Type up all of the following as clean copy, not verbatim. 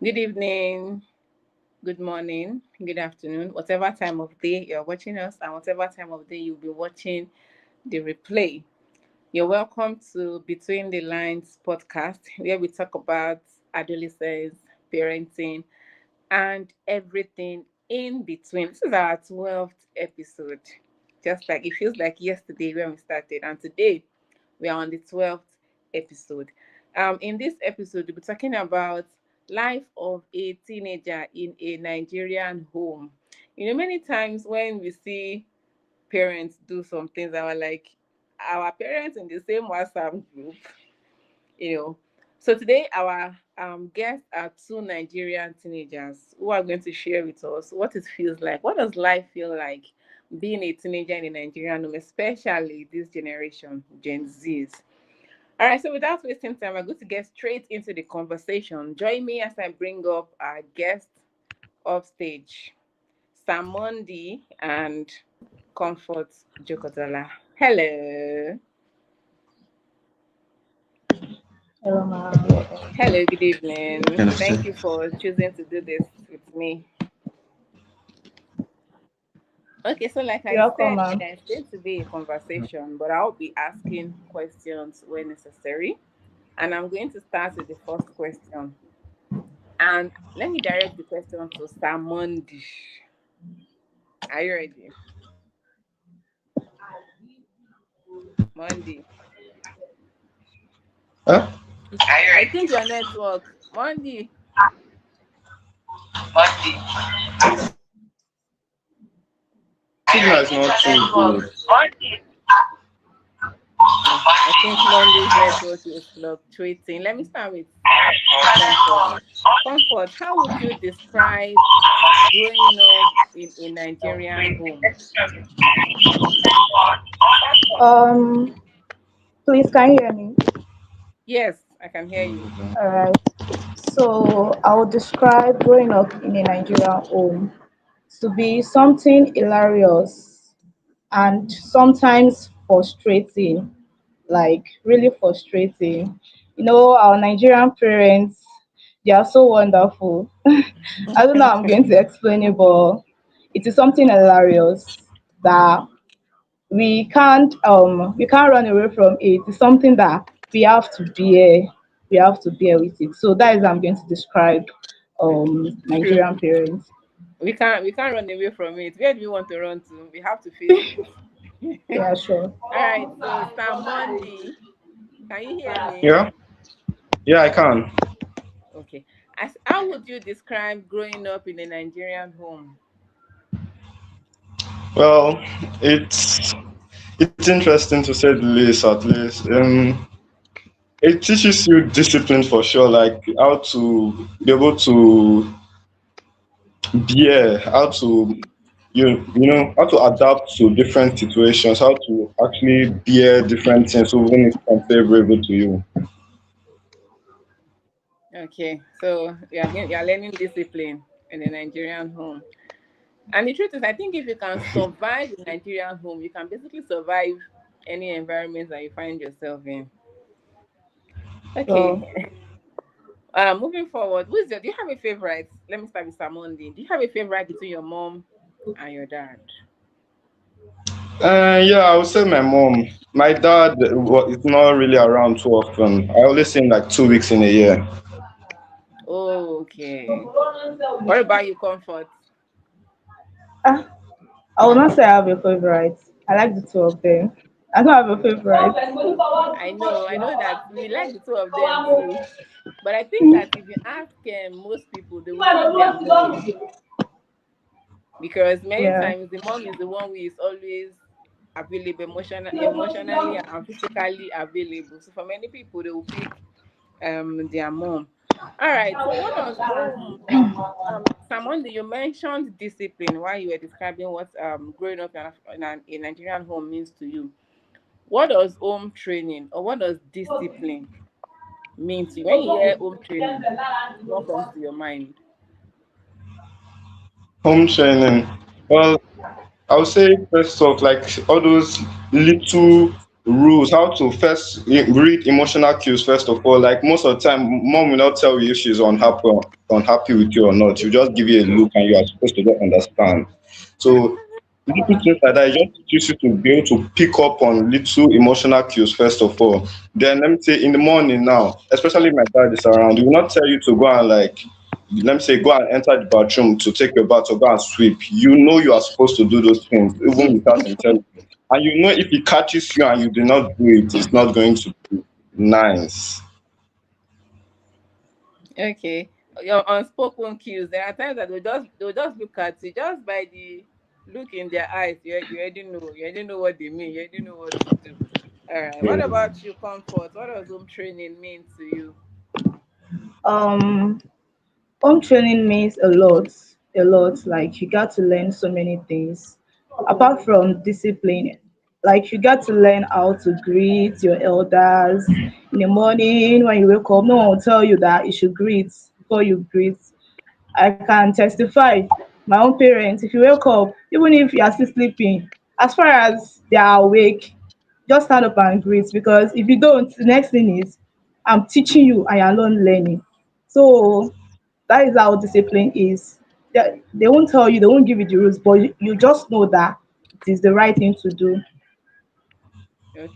Good evening, good morning, good afternoon, whatever time of day you're watching us, and whatever time of day you'll be watching the replay. You're welcome to Between the Lines podcast, where we talk about adolescence, parenting, and everything in between. This is our 12th episode. Just like it feels like yesterday when we started, and today we are on the 12th episode. In this episode, we'll be talking about life of a teenager in a Nigerian home. Many times when we see parents do some things, I was like, our parents in the same WhatsApp group, you know. So today, our guests are two Nigerian teenagers who are going to share with us what it feels like. What does life feel like being a teenager in a Nigerian home, especially this generation, Gen Zs? All right, so without wasting time, we're going to get straight into the conversation. Join me as I bring up our guests off stage, Samondi and Comfort Jokotola. Hello. Hello, ma. Hello, good evening. Kind of Thank thing. you for choosing to do this with me. Okay, so like You're I welcome, said, ma. it's going to be a conversation, but I'll be asking questions when necessary. And I'm going to start with the first question. And let me direct the question to Samondi. Are you ready? Monday. Huh? I think your network. Monday. Signal is not too good. I think Monday's network is fluctuating. Let me start with Comfort. Comfort, how would you describe growing up in a Nigerian home? Um, please, can you hear me? Yes, I can hear you. All right. So, I would describe growing up in a Nigerian home to be something hilarious and sometimes frustrating, like really frustrating. Our Nigerian parents, they are so wonderful. I don't know how I'm going to explain it, but it is something hilarious that we can't run away from it. It's something that we have to bear. We have to bear with it. So that is how I'm going to describe True. Nigerian parents. We can't run away from it. Where do we want to run to? We have to face it. Yeah, sure. All right, so Sam Monday, can you hear me? Yeah? Yeah, I can. Okay. How would you describe growing up in a Nigerian home? Well, it's interesting to say the least, at least. It teaches you discipline for sure, like how to be able to bear, how to how to adapt to different situations, how to actually bear different things even if it's unfavorable to you. Okay, so you are learning discipline in a Nigerian home. And the truth is, I think if you can survive in Nigerian home, you can basically survive any environment that you find yourself in. So Okay. Moving forward, do you have a favorite? Let me start with Samondi. Do you have a favorite between your mom and your dad? Yeah, I would say my mom. My dad is not really around too often. I only see him like 2 weeks in a year. Okay. What about you, Comfort? ah, I will not say I have a favorite. I like the two of them. I don't have a favorite. I know that we like the two of them too. But I think that if you ask most people, they will pick their mom because many Yeah. times the mom is the one who is always available, emotionally and physically available. So for many people, they will pick their mom. All right. So what does home Samondi, you mentioned discipline while you were describing what growing up in a Nigerian home means to you. What does home training or what does discipline mean to you? When you hear home training, what comes to your mind? Home training. Well, I would say first off, like all those little rules, how to first read emotional cues first of all. Like most of the time, mom will not tell you if she's unhappy with you or not. She'll just give you a look and you are supposed to just understand. So little things like that, it just teaches you to be able to pick up on little emotional cues first of all. Then let me say in the morning now, especially if my dad is around, he will not tell you to go and like let me say go and enter the bathroom to take your bath or go and sweep. You know you are supposed to do those things even without him telling you. And you know if he catches you and you do not do it, it's not going to be nice. Okay. Your unspoken cues. There are times that they'll just look at you just by the look in their eyes. You already know. You already know what they mean. You already know what to do. All right. What Yeah. about you, Comfort? What does home training mean to you? Um, Home training means a lot, a lot. Like you got to learn so many things apart from discipline. Like you got to learn how to greet your elders in the morning when you wake up. No one will tell you that you should greet before you greet. I can testify. My own parents, if you wake up, even if you are still sleeping, as far as they are awake, just stand up and greet because if you don't, the next thing is I'm teaching you and you're not learning. So that is how discipline is. They won't tell you, they won't give you the rules, but you just know that it is the right thing to do.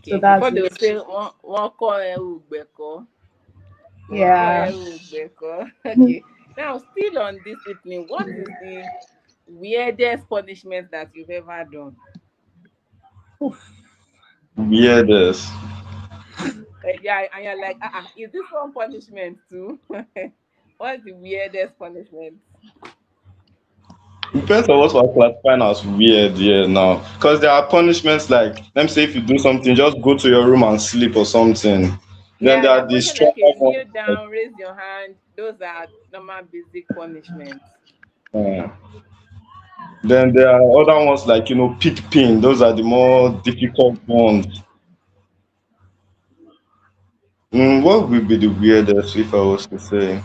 So Okay. Before that's they it. will say one call Ugbeko. One call Yeah. Ugbeko. Okay. Now, still on discipline, what is the weirdest punishment that you've ever done? Oof. Weirdest. Yeah, and you're like, is this one punishment too? What's the weirdest punishment? Depends on what we're classifying as weird, yeah, now. Because there are punishments like, let me say, if you do something, just go to your room and sleep or something. Then Yeah, there there are are the punishment stronger like a ones. kneel down, raise your hand. Those are normal basic punishments. uh, then there are other ones like, pick pin. Those are the more difficult ones. What would be the weirdest if I was to say?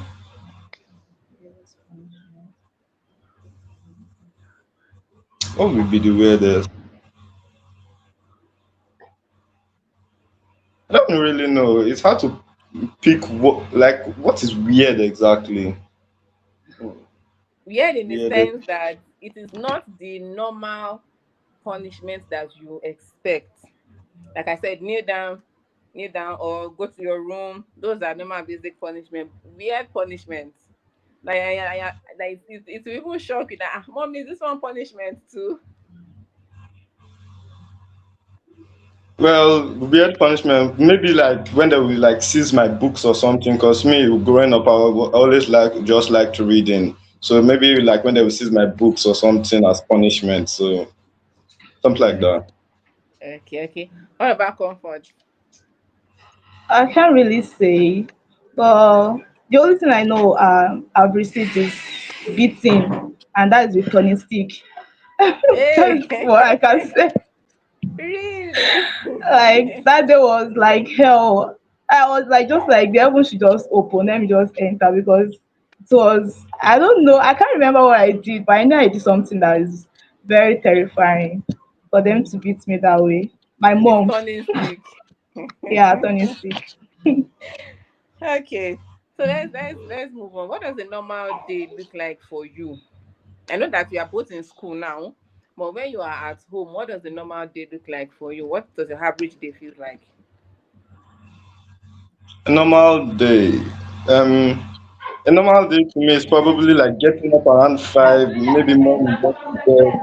What would be the weirdest? I don't really know. It's hard to pick what is weird exactly. Weird in the Weirdest. sense that it is not the normal punishment that you expect. Like I said, kneel down, or go to your room. Those are normal basic punishment. Weird punishments. Like it will even shock you that mom, is this one punishment too? Well, weird punishment. Maybe like when they will like seize my books or something. Cause me growing up, always like to reading. So maybe like when they will seize my books or something as punishment. So something like Okay, that. okay. What about comfort? I can't really say, but the only thing I know I've received is beating, and that is with turning stick. Hey, That's what I can say. really? Like that day was like hell. I was like, just like the heaven should just open, let me just enter because it was. I don't know. I can't remember what I did, but I know I did something that is very terrifying for them to beat me that way. My With mom, turning stick. yeah, turning stick. Okay, so let's move on. What does a normal day look like for you? I know that you are both in school now, but when you are at home, what does the normal day look like for you? What does your average day feel like? A normal day. Um, a normal day to me is probably like getting up around 5, maybe morning, go to bed.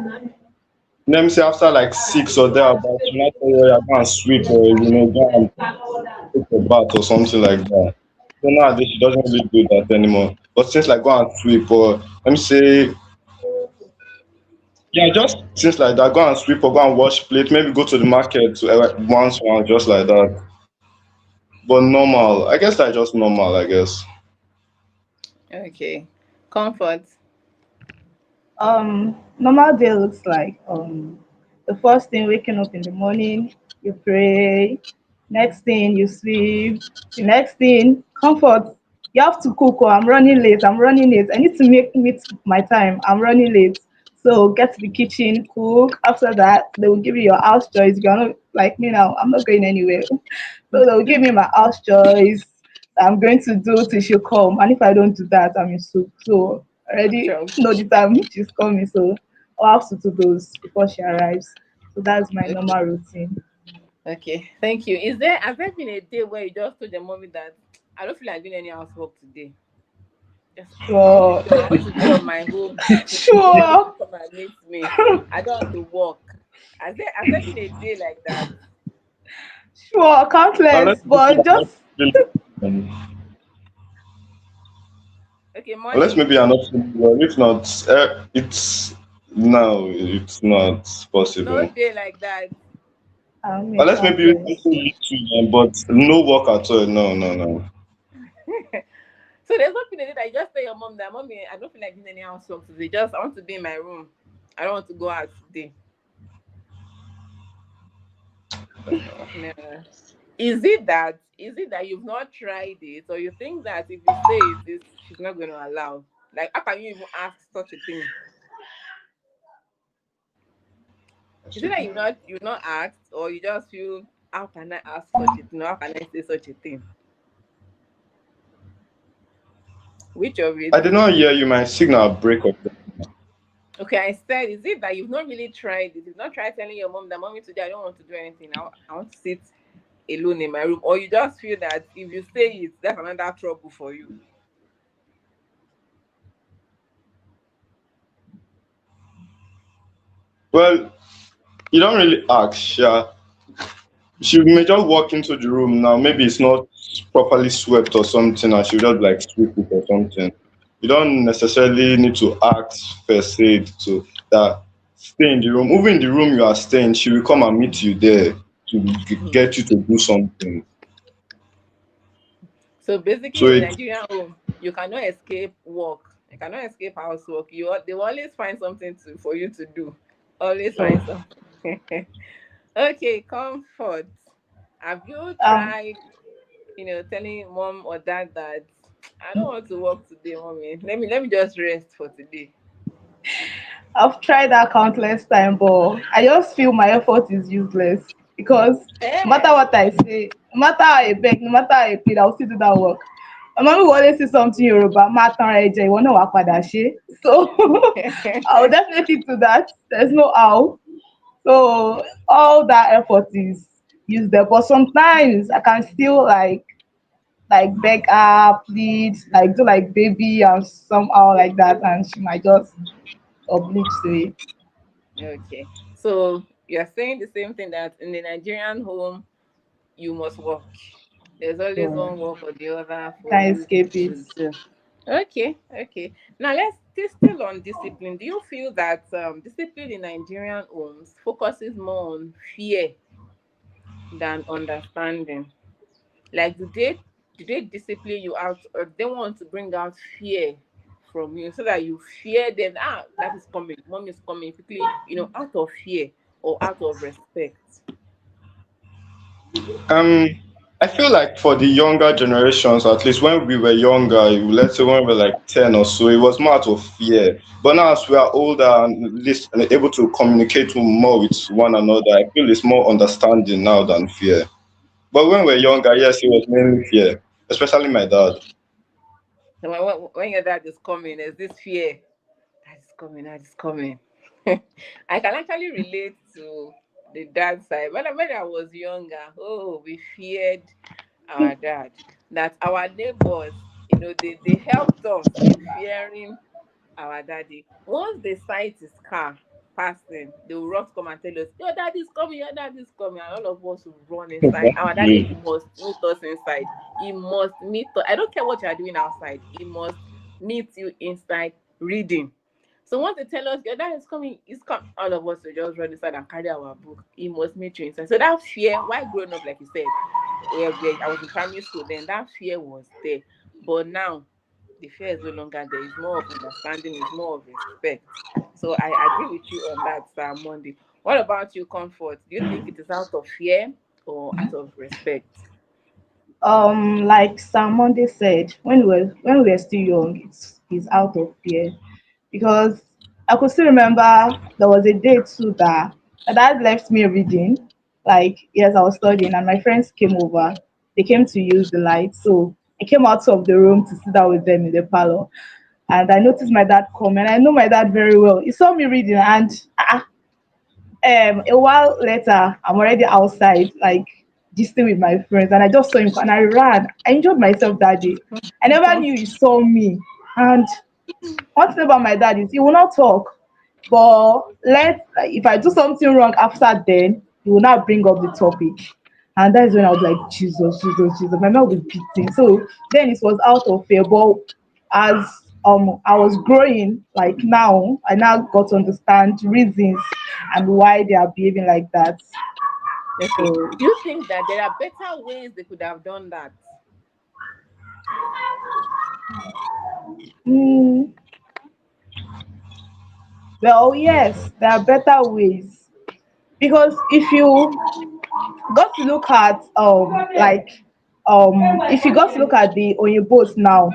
Let me say after like 6 or thereabouts, you not tell you go and sweep or go and take a bath or something like that. So nowadays she doesn't really do that anymore. But since like go and sweep or let me say, yeah, just things like that, go and sweep or go and wash plate, maybe go to the market once, just like that. But normal, I guess that's just normal, I guess. Okay, comfort. Normal day looks like the first thing waking up in the morning, you pray. Next thing you sleep. The next thing comfort. You have to cook. Oh, I'm running late. I'm running late. I need to make meet my time. I'm running late. So get to the kitchen, cook. After that, they will give you your house chores. You are not like me now, I'm not going anywhere. So they'll give me my house chores I'm going to do till she come. And if I don't do that, I'm in soup. So I already Sure. know the time she's coming. So I'll have to do those before she arrives. So that's my Okay. normal routine. Okay. Thank you. Has there been a day where you just told your mommy that I don't feel like doing any housework today? Just Sure. I want to be on my home today. Let me Sure. come and meet me. I don't want to work. Has there been a day like that? Sure. Unless Countless. maybe But I'm not just feeling, um, Okay, unless money. maybe I'm not feeling well. If not, it's no, it's not No possible. day like that. I mean Unless maybe countless. something little, but no work at all. No, no, no. So there's nothing in it that you just tell your mom that mommy, I don't feel like doing any housework today. Just I want to be in my room. I don't want to go out today. No. Is it that you've not tried it, or you think that if you say she's not going to allow? Like, how can you even ask such a thing? Is it that you've not asked, or you just feel how can I ask such a thing? Or how can I say such a thing? Which of it? I did not hear you. My signal break up. Okay, I said, is it that you've not really tried it? You've not tried telling your mom that mommy today I don't want to do anything. I want to sit alone in my room, or you just feel that if you say it, that's another trouble for you. Well, you don't really ask. Yeah, she may just walk into the room now. Maybe it's not properly swept or something, and she'll just like sweep it or something. You don't necessarily need to ask per se to that stay in the room. Even in the room you are staying, she will come and meet you there to get you to do something. So So basically, in it Nigerian home, you cannot escape work. You cannot escape housework. They will always find something for you to do. Always find Sure. something. Okay, comfort. Have you Um tried, telling mom or dad that I don't want to work today, mommy. Let me just rest for today. I've tried that countless time, but I just feel my effort is useless because no matter Eh. what I say, no matter how I beg, no matter how I plead, I'll still do that work. My mommy will always say something Yoruba, "Má tanra ẹ jẹ, ìwọ náà wàá padà ṣe." So I'll definitely do that. There's no how. So all that effort is useless. But sometimes I can still like beg her, plead, like do like baby and somehow like that, and she might just oblige to it. Okay. So you're saying the same thing, that in the Nigerian home you must work. There's always So one work or the other for can't you escape it. to do. Okay, okay. Now let's still on discipline. Do you feel that discipline in Nigerian homes focuses more on fear than understanding? Like, do they discipline you out, or they want to bring out fear from you so that you fear them? That is coming, mom is coming quickly, out of fear or out of respect. um I feel like for the younger generations, at least when we were younger, let's say when we were like 10 or so, it was more out of fear. But now as we are older and and able to communicate more with one another, I feel it's more understanding now than fear. But when we were younger, yes, it was mainly fear, especially my dad. So when your dad is coming, there's this fear. Dad is coming, dad is coming. I can actually relate to the dad side. When I was younger, oh, we feared our dad. That our neighbors, they helped us in fearing our daddy. Once they sight his car passing, they will run to come and tell us, your dad is coming, your dad is coming. And all of us will run inside. Our daddy Exactly. must meet us inside. He must meet us. I don't care what you are doing outside. He must meet you inside reading. So once they tell us your dad is coming, he's come, all of us will just run inside and carry our book. He must meet you inside. So that fear, why growing up, like you said, I was in primary school then, that fear was there. But now the fear is no longer there. It's more of understanding, it's more of respect. So I agree with you on that, Sir Monday. What about you, Comfort? Do you think it is out of fear or out of respect? Like Sam Monday said, when we were still young, it's out of fear because I could still remember there was a day too that my dad left me reading. Like, yes, I was studying, and my friends came over. They came to use the light, so I came out of the room to sit down with them in the parlor. And I noticed my dad come, and I know my dad very well. He saw me reading, and a while later, I'm already outside, like gisting with my friends, and I just saw him, and I ran. I enjoyed myself that day. I never knew he saw me. And one thing about my dad is he will not talk, but let like, if I do something wrong after then, he will not bring up the topic. And that is when I was like, Jesus, Jesus, Jesus. My mouth was beating. So then it was out of fear. But as I was growing, like now, I now got to understand reasons and why they are behaving like that. Okay. So Do you think that there are better ways they could have done that? mm, well, yes, there are better ways. Because if you got to look at if you got to look at the Oyinbos now,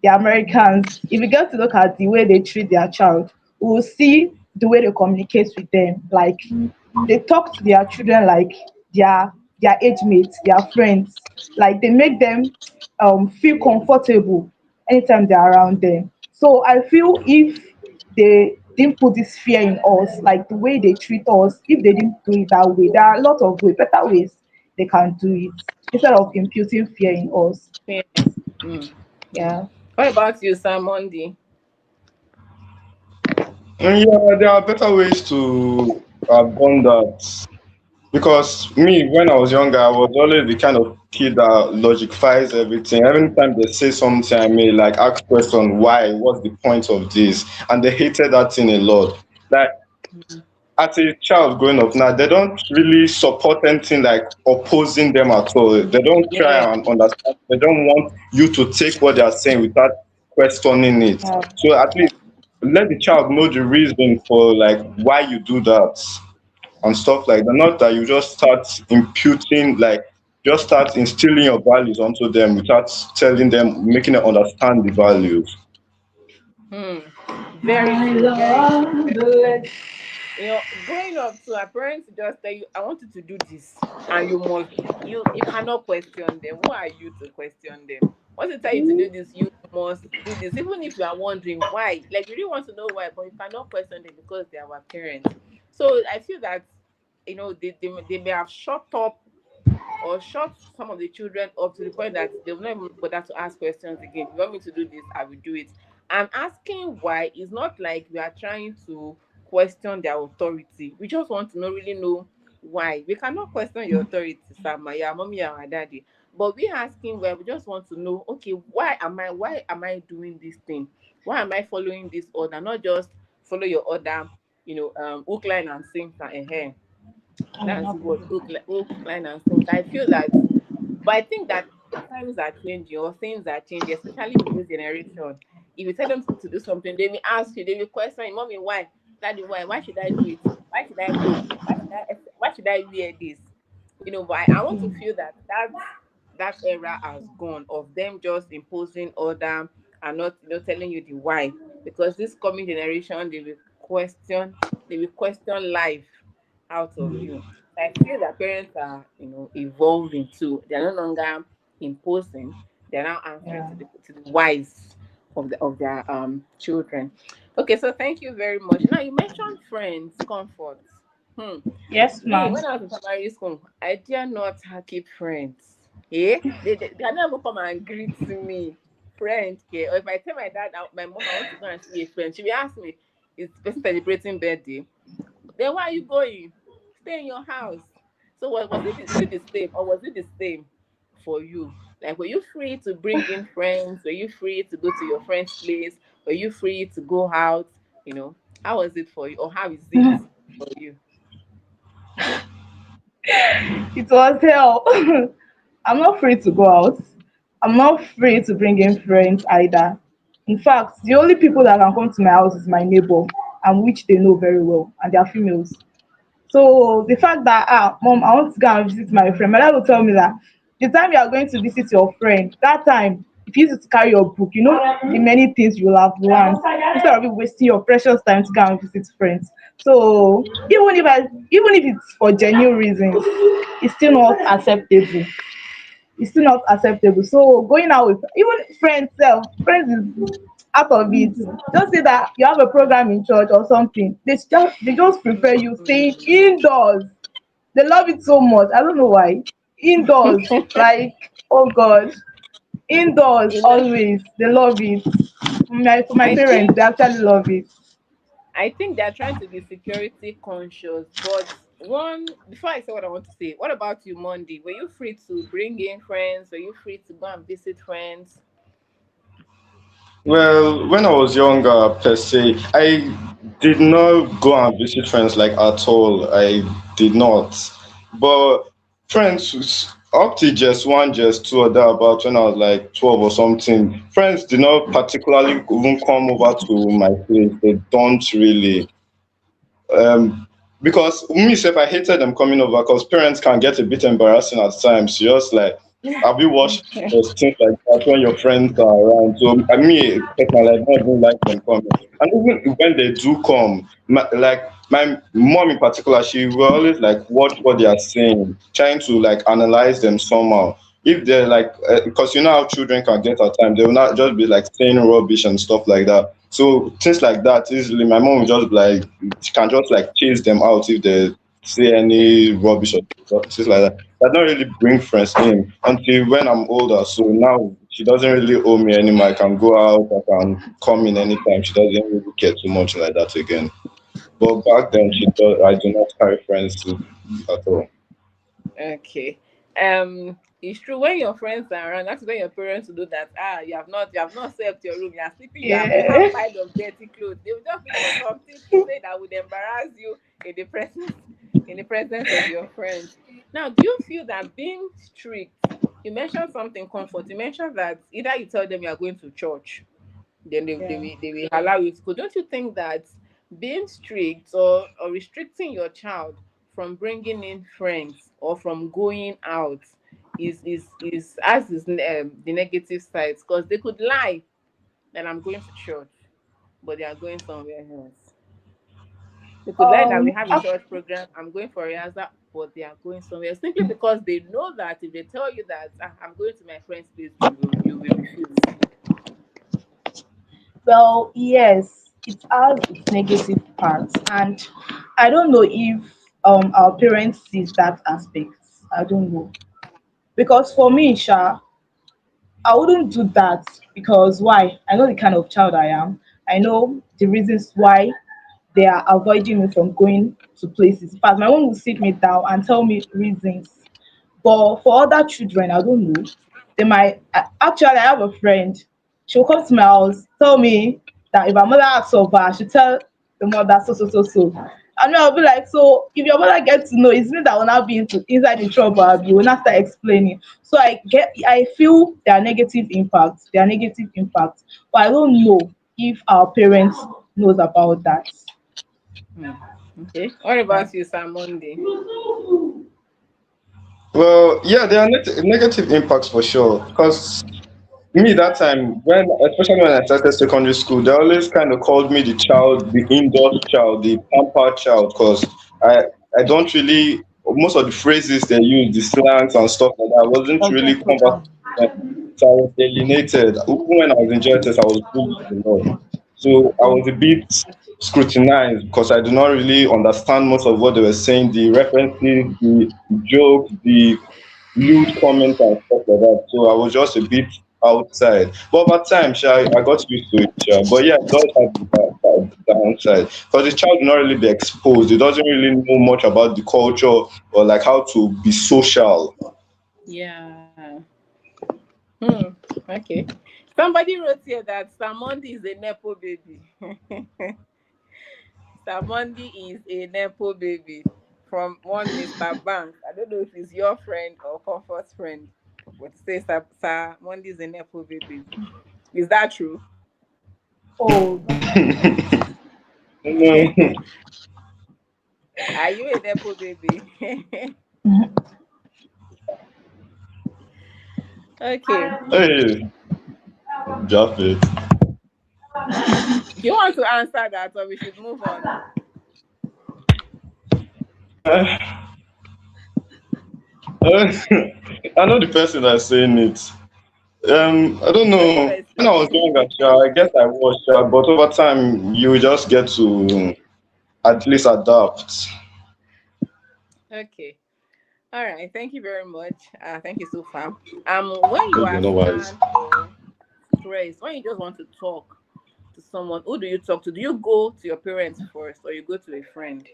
the Americans, if you get to look at the way they treat their child, we will see the way they communicate with them. Like they talk to their children like their age mates, their friends. Like they make them feel comfortable anytime they're around them. So I feel if they didn't put this fear in us, like the way they treat us, if they didn't do it that way, there are a lot of better ways they can do it instead of imputing fear in us. Yeah. Mm. Yeah. What about you, Samondi? Yeah, there are better ways to have done that. Because me, when I was younger, I was always the kind of kid that logifies everything. Every time they say something, I may like ask question why, what's the point of this? And they hated that thing a lot. Like as a child growing up now, they don't really support anything like opposing them at all. They don't Yeah. try and understand. They don't want you to take what they are saying without questioning it. Yeah. So at least let the child know the reason for like why you do that and stuff like that. Not that you just start imputing, like just start instilling your values onto them without telling them, making them understand the values. Hmm. Very My true. Very true. love, let Growing up, so our parents just tell you, "I want you to do this," and you cannot question them. Who are you to question them? Once they tell you to do this, you must do this, even if you are wondering why. Like you really want to know why, but you cannot question them because they are our parents. So I feel that they may have shut up or shut some of the children up to the point that they will not even bother to ask questions again. You want me to do this, I will do it. And asking why is not like we are trying to question their authority. We just want to really know why. We cannot question your authority, Sama, your mommy, or daddy. But we asking why, we just want to know, okay, why am I doing this thing? Why am I following this order? Not just follow your order, hook, line, and sinker. That's the word, hook, line, and sinker. I feel that, but I think that times are changing or things are changing, especially with this generation. If you tell them to do something, they will ask you, they will question you, mommy, why? Daddy, why? Why should I do it? Why should I go? Why should I wear this? But I want to feel that era has gone of them just imposing order and not telling you the why. Because this coming generation, they will question life out of you. I feel that parents are, evolving too. They're no longer imposing. They're now answering yeah. to the whys of their children. Okay, so thank you very much. Now you mentioned friends, comfort. Hmm. Yes, Me, ma'am. when I was in primary school, I dare not keep friends. Yeah, they never come and greet me. Friend, okay. Or if I tell my dad, my mom, I want to go and see a friend, she will ask me, "Is the person celebrating birthday?" Then why are you going? Stay in your house. So is it the same or was it the same for you? Like were you free to bring in friends? Were you free to go to your friend's place? Were you free to go out? How was it for you? Or how is it for you? It was hell. I'm not free to go out. I'm not free to bring in friends either. In fact, the only people that can come to my house is my neighbor, and which they know very well, and they are females. So the fact that mom, I want to go and visit my friend, my dad will tell me that the time you are going to visit your friend, that time if you used to carry your book, the many things you will have learned instead instead of you wasting your precious time to go and visit friends. So even if it's for genuine reasons, it's still not acceptable. It's still not acceptable. So going out with even friends self, friends is out of it. Just say that you have a program in church or something. They just prefer you staying indoors. They love it so much. I don't know why. Indoors, like, oh God, indoors You know, always. They love it. For my I parents, think they actually love it. I think they're trying to be security conscious. But one before I say what I want to say, what about you, Monday? Were you free to bring in friends? Were you free to go and visit friends? Well, when I was younger, per se, I did not go and visit friends like at all. I did not. But up to just one, just two, or that about when I was like 12 or something, friends did not particularly even come over to my place. They don't really. um because me sef I hated them coming over because parents can get a bit embarrassing at times. Just like, have you watched videos, things like that when your friends are around? So I mean personally, I don't even like them coming. And even when they do come, my mom in particular, she will always like watch what they are saying, trying to like analyze them somehow. If they're like, because you know how children can get at times, they will not just be like saying rubbish and stuff like that. So things like that, easily my mom will just be like, she can just like chase them out if they say any rubbish or things like that. I don't really bring friends in until when I'm older. So now she doesn't really owe me anymore. I can go out, I can come in anytime. She doesn't really care too much like that again. But back then, I do not carry friends at all. Okay. It's true when your friends are around, that's when your parents will do that. Ah, you have not swept your room, you are sleeping, you have Yeah. pile of dirty clothes. They will just look for something to say that would embarrass you in the presence of your friends. Now, do you feel that being strict, you mentioned something comfort, you mentioned that either you tell them you are going to church, then they Yeah. will they will allow you to go. Don't you think that being strict or restricting your child from bringing in friends or from going out is as is the negative sides? Because they could lie that I'm going to church, but they are going somewhere else. They could lie that we have a Af- church program, I'm going for rehearsal, but they are going somewhere else, simply because they know that if they tell you that, "Ah, I'm going to my friend's place," you will refuse. well, yes, it has its negative parts, and I don't know if our parents sees that aspect. I don't know, because for me, Sha, I wouldn't do that because why? I know the kind of child I am. I know the reasons why they are avoiding me from going to places. In fact, my mom will sit me down and tell me reasons. But for other children, I don't know. They might actually. I have a friend. She'll come to my house, tell me that if her mother asks of her, I should tell the mother so so so so. And then I'll be like, so if your mother gets to know, isn't it that will now be inside the trouble? You will not start explaining. So I feel there are negative impacts. There are negative impacts, but I don't know if our parents knows about that. Hmm. Okay. What Yeah. about you, Sam Monday? Well, yeah, there are negative impacts for sure. Because me that time, especially when I started secondary school, they always kind of called me the indoors child, the pampered child, because I I don't really, most of the phrases they use, the slangs and stuff like that, wasn't Okay, really put down. conversation. So I was alienated. Even when I was in JSS, I was bullied a lot. So I was a bit scrutinized because I do not really understand most of what they were saying, the references, the jokes, the lewd comments and stuff like that. So I was just a bit outside. But over time, I got used to it. Sha. But yeah, it does have the downside. Because the child will not really be exposed. It doesn't really know much about the culture or like how to be social. Yeah. Hmm. Okay. Somebody wrote here that Samondi is a nepo baby. Samondi is a nepo baby from one Mr. Banks. I don't know if he's your friend or Comfort's friend, but it says Samondi is a nepo baby. Is that true? Oh, Are you a nepo baby? Okay. Hey, drop it. Do you want to answer that, or we should move on? Uh, I know the person that's saying it. I don't Which know. When I was person? younger, sha, I guess I was, sha, but over time, you just get to at least adapt. Okay. All right. Thank you very much. Thank you so far. When you Okay, are no worries. sad or stressed, when you just want to talk to someone, who do you talk to? Do you go to your parents first, or you go to a friend?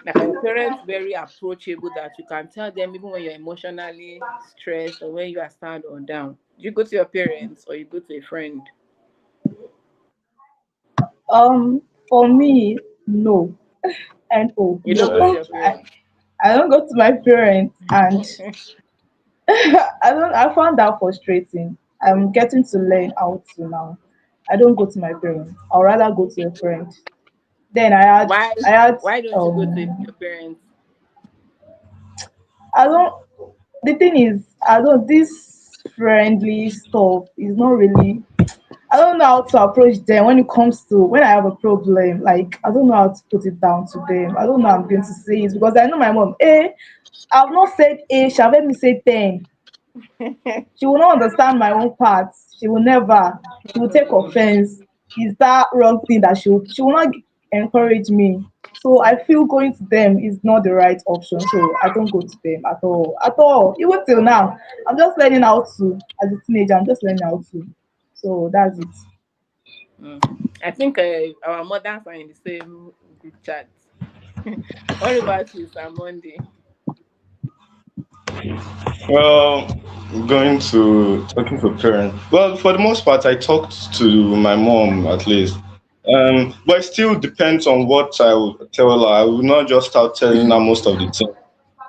Like, are your parents very approachable that you can tell them even when you're emotionally stressed or when you are sad or down? Do you go to your parents or you go to a friend? For me, no. And oh, You don't go to no. your I, parents. I don't go to my parents, and I found that frustrating. I'm getting to learn how to now. I don't go to my parents. I'd rather go to a friend. Then why I had why don't you go to your parents? I don't the thing is I don't this friendly stuff is not really I don't know how to approach them when it comes to when I have a problem. Like I don't know how to put it down to them. I don't know how I'm going to say it because I know my mom. I've not said A, she have let me say 10. She will not understand my own parts. She will never. She will take offense. Is that wrong thing that she will not encourage me. So I feel going to them is not the right option. So I don't go to them at all. At all. Even till now. I'm just learning how to as a teenager, I'm just learning how to. So that's it. Mm. I think our mothers are in the same group chat. What about you, Sir Monday? Well, going to talking to parents. Well, for the most part, I talked to my mom at least. But it still depends on what I will tell her. I will not just start telling her most of the time.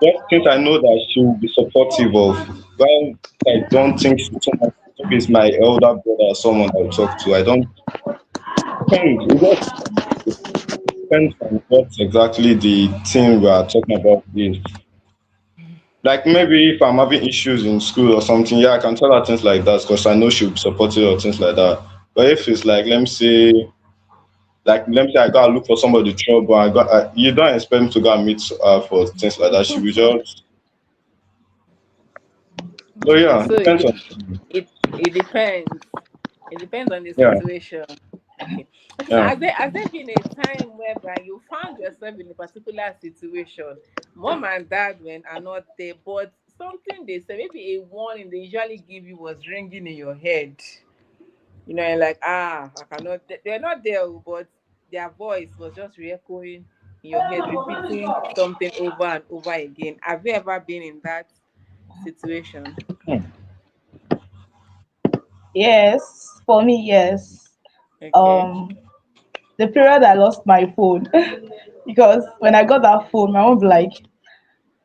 Just since I know that she will be supportive of. Well, I don't think someone, maybe it's my elder brother or someone I'll talk to. I don't think. It depends on what exactly the thing we are talking about is. Like maybe if I'm having issues in school or something, yeah, I can tell her things like that because I know she'll be supportive or things like that. But if it's like, let me say I gotta look for somebody to trouble, you don't expect me to go and meet her for things like that. She will just, so Okay, yeah, so depends on, it it depends. It depends on the yeah, situation. Okay. Okay, so yeah. has there been a time whereby you found yourself in a particular situation? Mom and dad when are not there, but something they say, maybe a warning they usually give you was ringing in your head. And like, I cannot. They're not there, oh, but their voice was just re-echoing in your head, repeating something over and over again. Have you ever been in that situation? Hmm. Yes, for me, yes. Okay. Um the period I lost my phone because when I got that phone, my mom be like,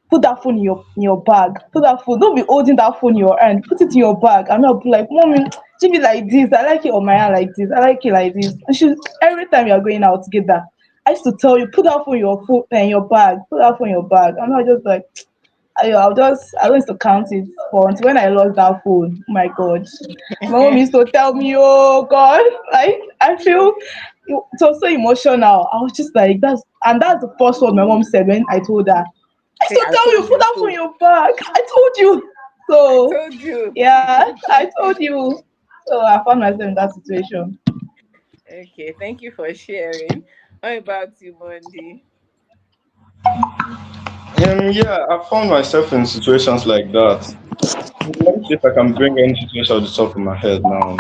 put that phone in your bag. Put that phone. Don't be holding that phone in your hand. Put it in your bag. And I'll be like, mommy, she be like this. I like it on my hand like this. I like it like this. And she every time you're going out together, I used to tell you, put that phone in your bag. Put that phone in your bag. And I was just like, I used to count it. But until when I lost that phone, oh my God, my mom used to tell me, oh God, like I feel it was so emotional. I was just like, that's the first word my mom said when I told her. I Say, still I tell you, told put you that phone in so. your bag. I told you. I So told you. yeah, I told you. So I found myself in that situation. Okay, thank you for sharing. How about you, Monday? Yeah, I found myself in situations like that. Let me see if I can bring any situation off the top of my head now.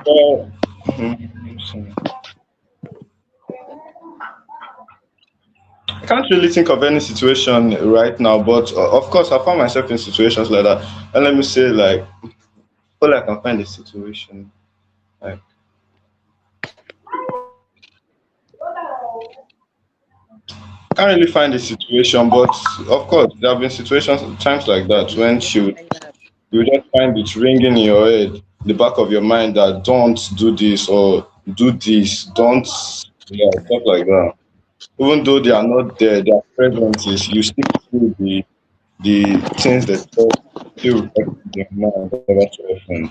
Well, I can't really think of any situation right now, but of course, I found myself in situations like that. And let me say, like, all I can find a situation. Like, I can't really find a situation, but of course, there have been situations, times like that, when Like that. you just find it ringing in your head, the back of your mind, that don't do this or do this, don't, yeah, stuff like that. Even though they are not there, their presences, you still feel the things that still reflect in your mind ever so often.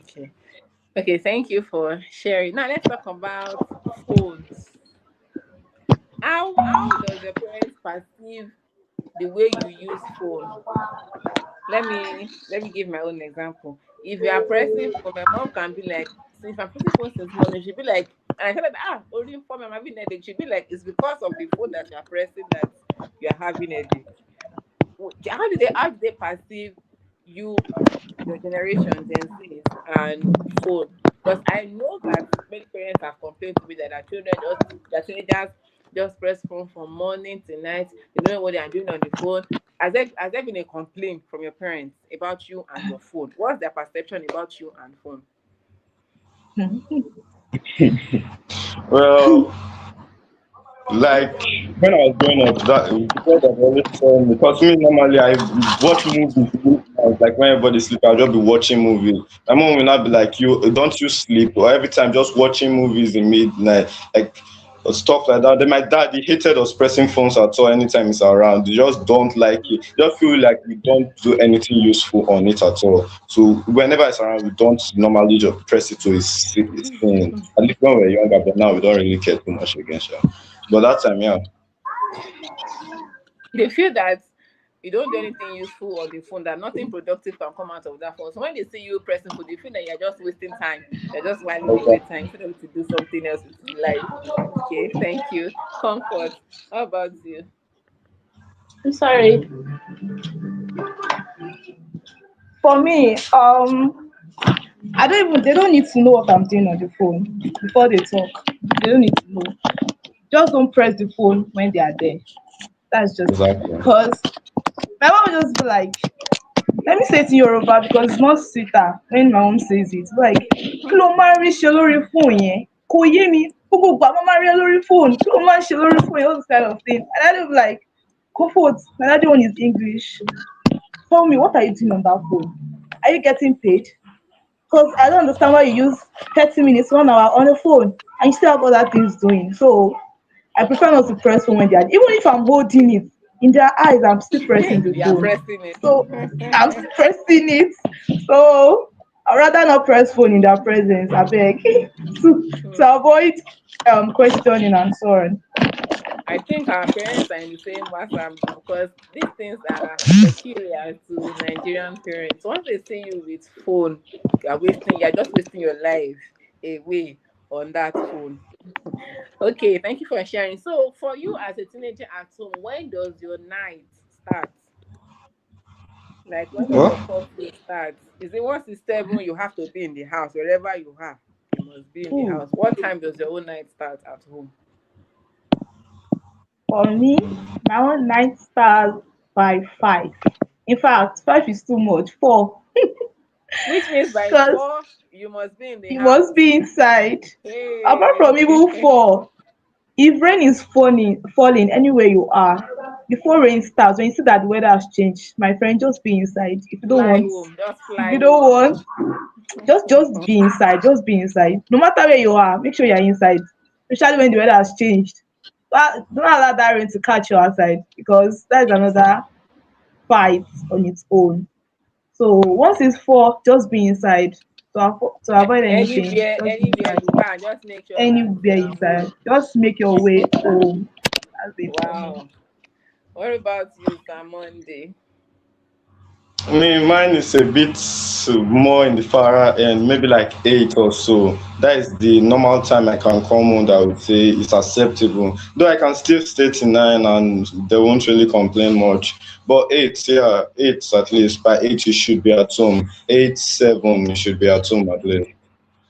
Okay. Okay, thank you for sharing. Now let's talk about phones. How does your parents perceive the way you use phone? Let me give my own example. If you are pressing phone, my mom can be like, see, if I'm pressing phone since morning, she'll be like, and I tell her that, only phone I'm having headache. She'll be like, it's because of the phone that you are pressing that you are having headache. How do they perceive you, your generation, Gen Zs, and phone? Because I know that many parents have complained to me that their teenagers just press phone from morning to night. They don't know what they are doing on the phone. Has there been a complaint from your parents about you and your phone? What's their perception about you and phone? Well, like when I was growing up, that because I've always told me, because me normally I watch movies midnight, like when everybody sleep, I'll just be watching movies. My mom will not be like, you don't you sleep, or every time just watching movies in midnight, like or stuff like that. Then my dad, he hated us pressing phones at all anytime he's around. They just don't like it. Just feel like we don't do anything useful on it at all. So whenever it's around, we don't normally just press it to his thing. At least when we were younger, but now we don't really care too much against it. But that time, yeah. They feel that you don't do anything useful on the phone, that nothing productive can come out of that phone. So when they see you pressing phone, they feel that you're just wasting time. You're just whiling away Okay. time instead of to do something else with your life. Okay, thank you. Comfort. How about you? I'm sorry. For me, I don't even they don't need to know what I'm doing on the phone before they talk. They don't need to know. Just don't press the phone when they are there. That's just it. Exactly. Because my mom will just be like, let me say it in Yoruba because it's more sweeter when my mom says it. Like, kí ló máa ń rí ṣe lórí fóònù yẹn? Kò yé mi. Gbogbo ìgbà mo máa ń rí ẹ lórí fóònù. Kí ló máa ń ṣe lórí fóònù yẹn? All this kind of thing. And I will be like, comfort. My daddy one is English. Tell me, what are you doing on that phone? Are you getting paid? Because I don't understand why you use 30 minutes, 1 hour on the phone and you still have other things doing. So I prefer not to press phone when they are, even if I'm holding it in their eyes, I'm still pressing the You are phone. pressing So I'm it. still pressing it. So I'd rather not press phone in their presence, I beg, to avoid questioning and so on. I think our parents are in the same WhatsApp group because these things are peculiar to Nigerian parents. Once they see you with phone, you're just wasting your life away on that phone. Okay, thank you for sharing. So for you as a teenager at home, when does your night start? Like when does your Well, curfew start? Is it once it's 7 you have to be in the house? Wherever you are, you must be in the Ooh. house. What time does your own night start at home? For me, my own night starts by 5. In fact, 5 is too much. 4. Which means by Because 4 you must be in the you must house. be inside. Apart from even Hey. 4, if rain is falling anywhere you are, before rain starts, when you see that the weather has changed, my friend, just be inside. Fly home. Just If fly you don't home. want, just be inside. Just be inside. No matter where you are, make sure you're inside. Especially when the weather has changed. But don't allow that rain to catch you outside because that is another fight on its own. So once it's 4, just be inside. To avoid anything, just be Anywhere inside. you can, just make sure that Anywhere you are inside. home. Just make your way home. That's it for me. Wow. What about you, Sir Monday? I mean, mine is a bit more in the far end, maybe like 8 or so. That is the normal time I can come home that I would say is acceptable. Though I can still stay till 9 and they won't really complain much. But 8, yeah, 8 at least. By 8, you should be at home. 8, 7, you should be at home at least.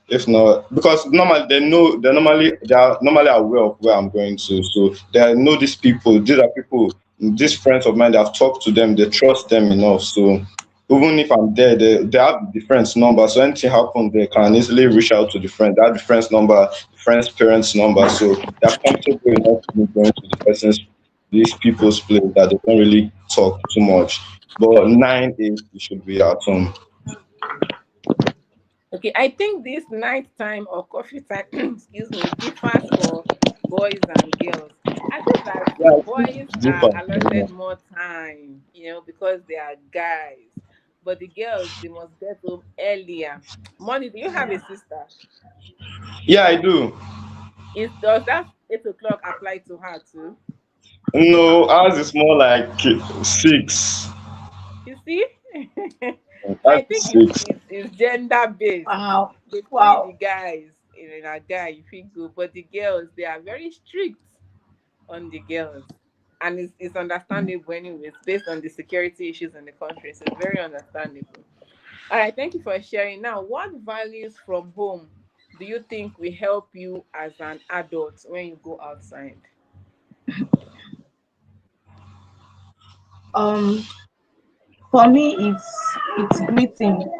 If not, because normally they are normally aware of where I'm going to, so they know these people. These are people, these friends of mine. They have talked to them. They trust them enough. So even if I'm there, they have the friend's number. So anything happens, they can easily reach out to the friend. They have the friend's number, the friend's parents' number. So they're comfortable enough to me going to these people's place that they don't really talk too much. But 9, 8, you should be at home. Okay, I think this nighttime or coffee time, excuse me, differs for boys and girls. I feel that Yeah, boys it's are different. allotted more time, because they are guys. but the girls they must get home earlier. Money, do you have a sister? Yeah, I do. Is does that 8 o'clock apply to her too? No, ours is more like 6. You see? So Ours I is think it's, 6. it's, it's gender based. Wow. They free the Wow. guys in a guy, you feel good, but the girls they are very strict on the girls. And it's understandable anyway. It's based on the security issues in the country. So it's very understandable. All right, thank you for sharing. Now, what values from home do you think will help you as an adult when you go outside? Um, for me, it's greeting.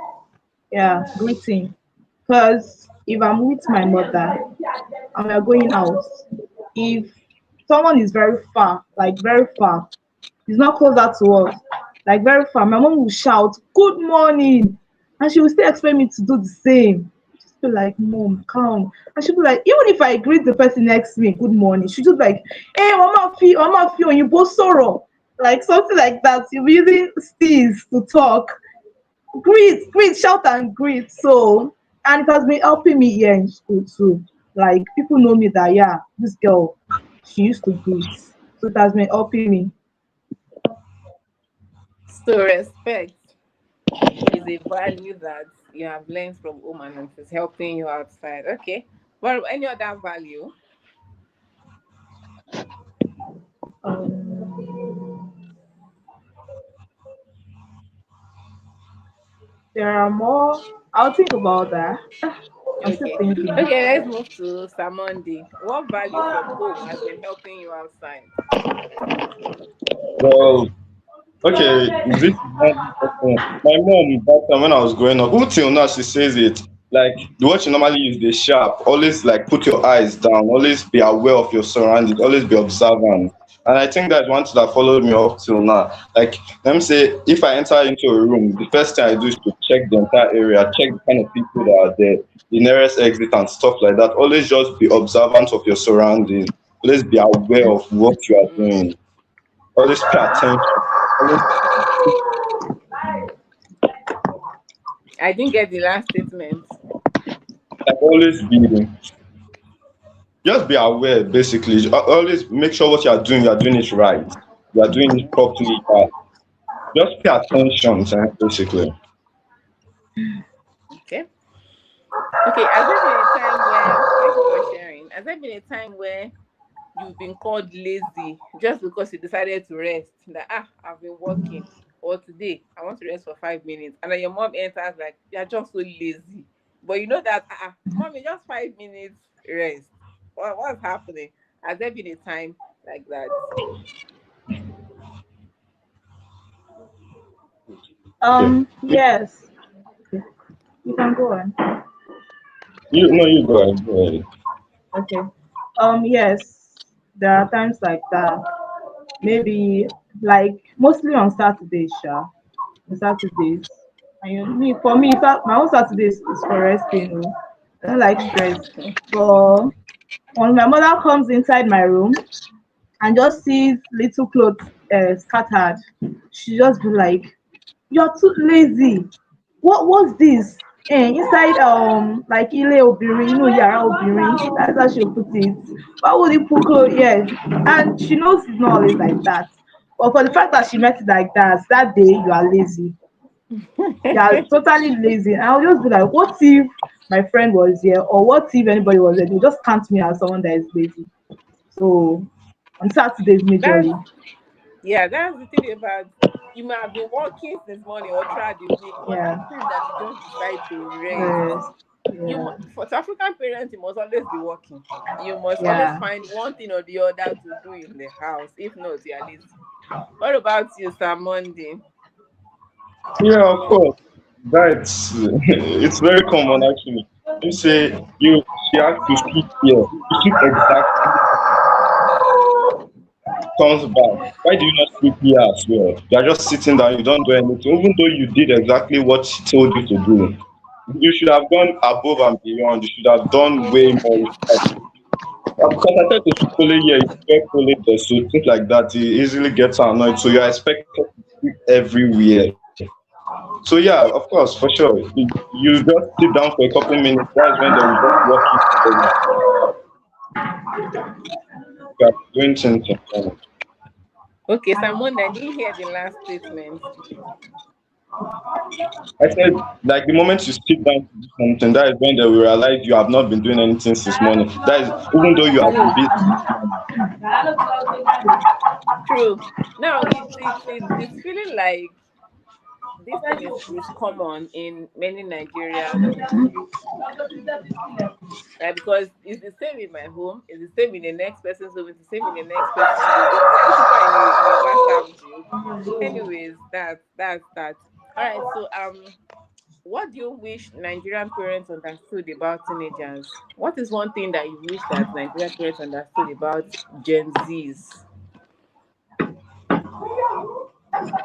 Yeah, greeting. Because if I'm with my mother and we are going out, if someone is very far, like very far, is not closer to us, like very far, my mom will shout, "Good morning," and she will still expect me to do the same. Just be like, "Mom, calm." And she'll be like, even if I greet the person next to me, "Good morning," she'll just be like, "Hey, Mama, feel you both sorrow." Like something like that. You'll be using steez to talk. Greet, shout and greet. So, and it has been helping me here in school too. Like people know me that yeah, this girl, she used to greet. So it has been helping me. So respect is a value that you have learned from home and it's helping you outside. Okay. But any other value? Um, there are more. I'll think about that. I'm still Okay. thinking. Okay, let's move to Samondi. What value from home has been helping you outside? Well, okay, this is one important. My mom, back then when I was growing up, who till now she says it, like the word she normally use, the sharp, always like put your eyes down, always be aware of your surroundings, always be observant. And I think that's one thing that followed me up till now. Like, let me say, if I enter into a room, the first thing I do is to check the entire area, check the kind of people that are there, the nearest exit and stuff like that. Always just be observant of your surroundings. Always be aware of what you are Mm, doing. Always pay attention. Always I didn't get the last statement. like always be just be aware basically. Always make sure what you are doing it right. You are doing it properly. Just pay attention basically. Okay. Okay. Has there been a time where, thank you for sharing, has there been a time where you've been called lazy just because you decided to rest? That, I've been working, or today I want to rest for 5 minutes. And then your mom enters like, you're just so lazy. But you know that, mommy, just 5 minutes rest. What's happening? Has there been a time like that? Okay. Yes, you can go on. You no you go ahead, go ahead. Okay. Yes, there are times like that. Maybe like mostly on Saturdays, sure. On Saturdays. And for me, my own Saturdays is for resting. Oh. I don't like stress. But when my mother comes inside my room and just sees little clothes scattered, she just be like, "You're too lazy. What's this?" Inside like ile obìnrin, yàrá obìnrin. That's how she put it. Why would you put clothes? Yeah, and she knows it's not always like that. But for the fact that she met it like that day you are lazy. You are totally lazy. And I'll just be like, what if my friend was here, or what if anybody was there? They just count me as someone that is lazy. So on Saturdays That's majorly. Yeah, that's the thing about, you might have been working since morning or throughout the week, but Yeah. that time that you just decide to rest, Yes. you Yeah. for African parents, you must always be working. You must always Yeah. find one thing or the other to do in the house. If not, you are lazy. What about you, Sir Monday? Yeah, of course. That's it's very common actually. You say you she has to sleep here. You sleep exactly comes back. Why do you not sleep here as well? You are just sitting down, you don't do anything, even though you did exactly what she told you to do. You should have gone above and beyond. You should have done way more. Because I try to sleep only here, you get only there, so things like that, it easily gets annoyed. So you're expected to sleep everywhere. So yeah, of course, for sure. You just sit down for a couple minutes. That's when they will just walk you through you are doing things in front. Okay, Simon, I didn't hear the last statement. I said, like the moment you sit down to do something, that is when they will realize you have not been doing anything since morning. That is even though you have been True, busy since morning. true. Now it's feeling like this thing is common in many Nigerian homes, right? Because it's the same in my home, it's the same in the next person's home, it's the same in the next person's home. Even people are in a WhatsApp group. Anyways, that's that. All right. So what do you wish Nigerian parents understood about teenagers? What is one thing that you wish that Nigerian parents understood about Gen Zs?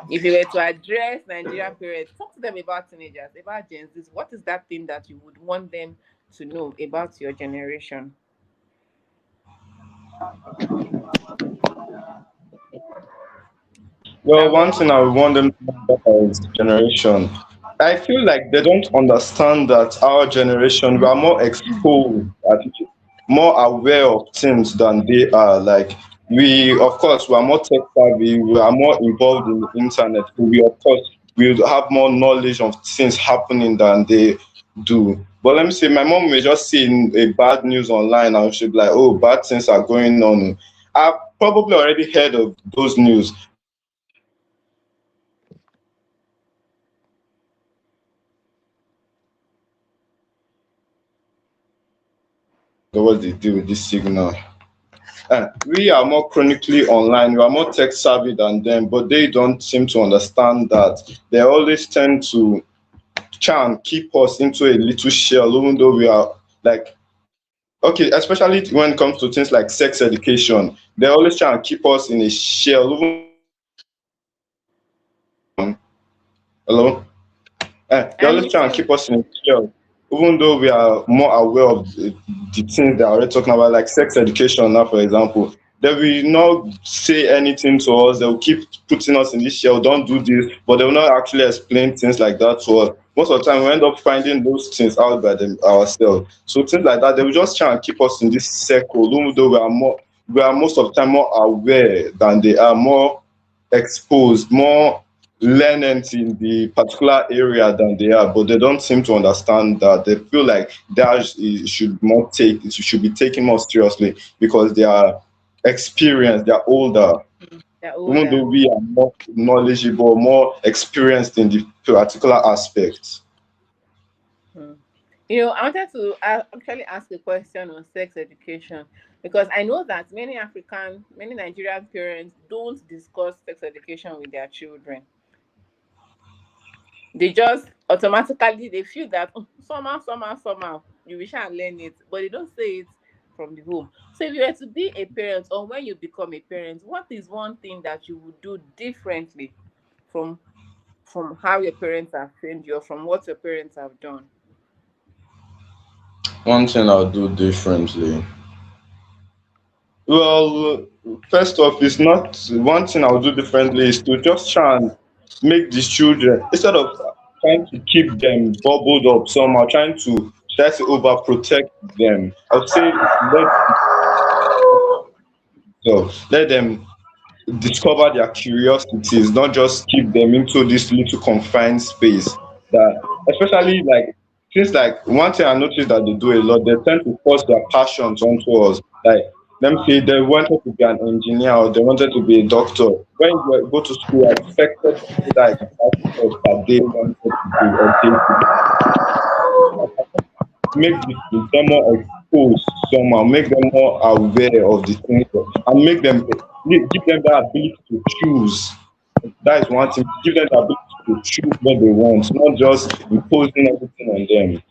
If you were to address Nigerian parents, talk to them about teenagers, about Gen Zs, what is that thing that you would want them to know about your generation? Well, one Simon? thing I would want them to know about our generation, I feel like they don't understand that our generation, we are more exposed, more aware of things than they are. Like we, of course, we are more tech savvy, we are more involved in the internet. So we, of course, we have more knowledge of things happening than they do. But let me say, my mom may just see a bad news online and she'll be like, "Oh, bad things are going on." I've probably already heard of those news, but I still want them to understand that our generation, we are more exposed to these things what they do with this signal. We are more chronically online, we are more tech savvy than them, but they don't seem to understand that they always tend to try and keep us into a little shell, even though we are like, okay, especially when it comes to things like sex education, they always try and keep us in a shell, even though we are hello. They I'm always with try and you. keep us in a shell, even though we are more aware of the things they are already talking about, like sex education now, for example. They will not say anything to us. They will keep putting us in this shell, don't do this, but they will not actually explain things like that to us. Most of the time, we end up finding those things out by ourselves. So things like that, they will just try and keep us in this circle, even though we are most of the time more aware than they are, more exposed, more lenient in the particular area than they are, but they don't seem to understand that. They feel like it should be taken more seriously because they are experienced, they are older. They're Even though older. we are more knowledgeable, more experienced in the particular aspects. Hmm. I wanted to actually ask a question on sex education because I know that many Nigerian parents don't discuss sex education with their children. They just automatically they feel that, "Oh, somehow you wish I learn it," but they don't say it from the home. So if you were to be a parent or when you become a parent, what is one thing that you would do differently from how your parents have trained you or from what your parents have done? One thing I'll do differently. Well, first off, it's not one thing I'll do differently is to just try and make these children, instead of trying to keep them bubbled up somehow, try to overprotect them. I would say let them discover their curiosities, not just keep them into this little confined space. That especially like things like one thing I noticed that they do a lot, they tend to force their passions onto us. Like let me say they wanted to be an engineer or they wanted to be a doctor. When you go to school, you're expected to do that exact course that they wanted to do or they did make them more exposed somehow, make them more aware of the things and make them give them that ability to choose. That is one thing. Give them the ability to choose what they want, not just imposing everything on them.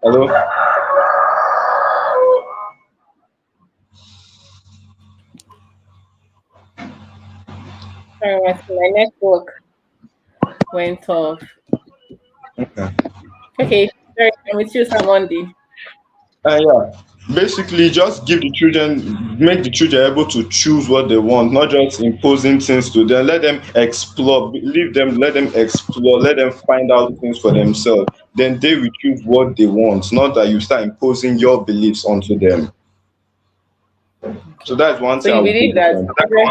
Hello? Sorry, my network went off. Okay. Okay, sorry, I'm with you, Samondi. Yeah. Basically just give the children, make the children able to choose what they want, not just imposing things to them. Let them explore, leave them, let them explore, let them find out things for themselves, then they will choose what they want, not that you start imposing your beliefs onto them. So Okay. that's one So thing I you would do believe that different. children,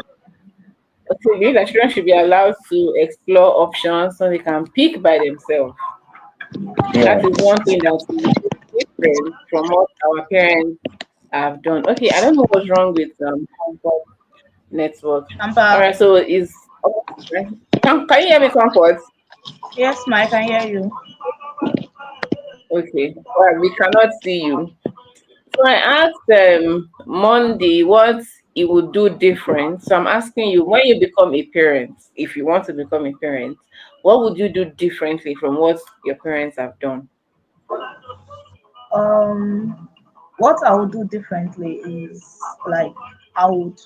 okay, you believe that children should be allowed to explore options so they can pick by themselves. That is Yeah. one thing that is different from what our parents have done. Okay, I don't know what's wrong with Comfort Network. I'm All back. right, so is can you hear me, Comfort? Yes, Mike, I can hear you. Okay, all right, we cannot see you. So I asked Monday what he would do different. So I'm asking you, when you become a parent, if you want to become a parent, what would you do differently from what your parents have done? Um, what I would do differently is like I would,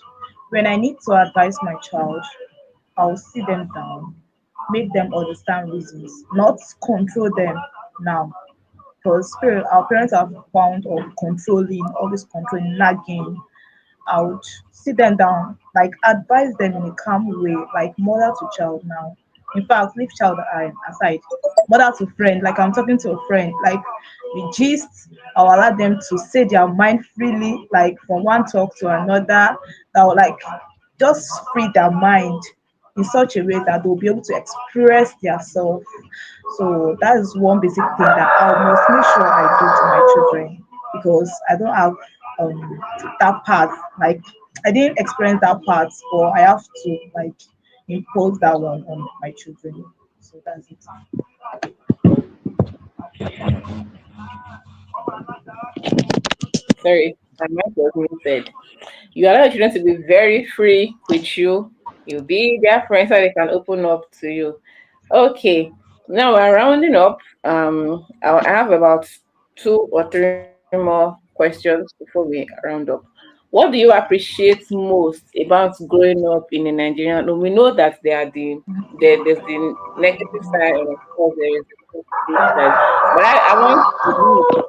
when I need to advise my child, I'll sit them down, make them understand reasons, not control them now. Because our parents are fond of controlling, always controlling, nagging. I would sit them down, like advise them in a calm way, like mother to child now. In fact, leave child aside. Mother to friend, like I'm talking to a friend, like we gist, I'll allow them to say their mind freely, like from one talk to another. That will like just free their mind in such a way that they'll be able to express themselves. So that is one basic thing that I must make sure I do to my children because I don't have um that part. Like I didn't experience that part, or I have to like impose that one on my children. So that's it. Sorry, my mic was muted. You allow your children to be very free with you. You'll be their friend so they can open up to you. Okay, now we're rounding up. I have about two or three more questions before we round up. What do you appreciate most about growing up in a Nigerian home? We know that there's the negative side, and of course there is the positive side. But I want to believe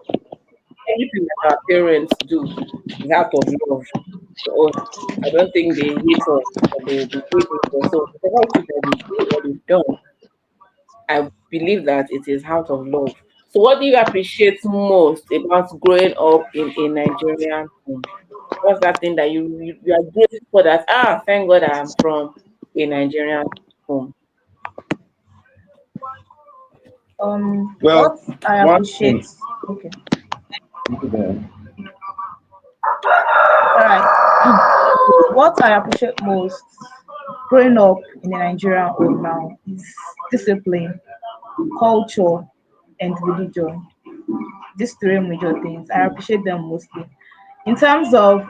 everything that our parents do is out of love to us. I don't think they hate us or they hate us. So whatever it is that they do or they've done, I believe that it is out of love. So what do you appreciate most about growing up in a Nigerian home? What's that thing that you are grateful for, that thank God I'm from a Nigerian home? What Well, I one appreciate. thing. Okay, Yeah. all right. What I appreciate most growing up in a Nigerian home now is discipline, culture, and religion. These three major things. I appreciate them mostly. In terms of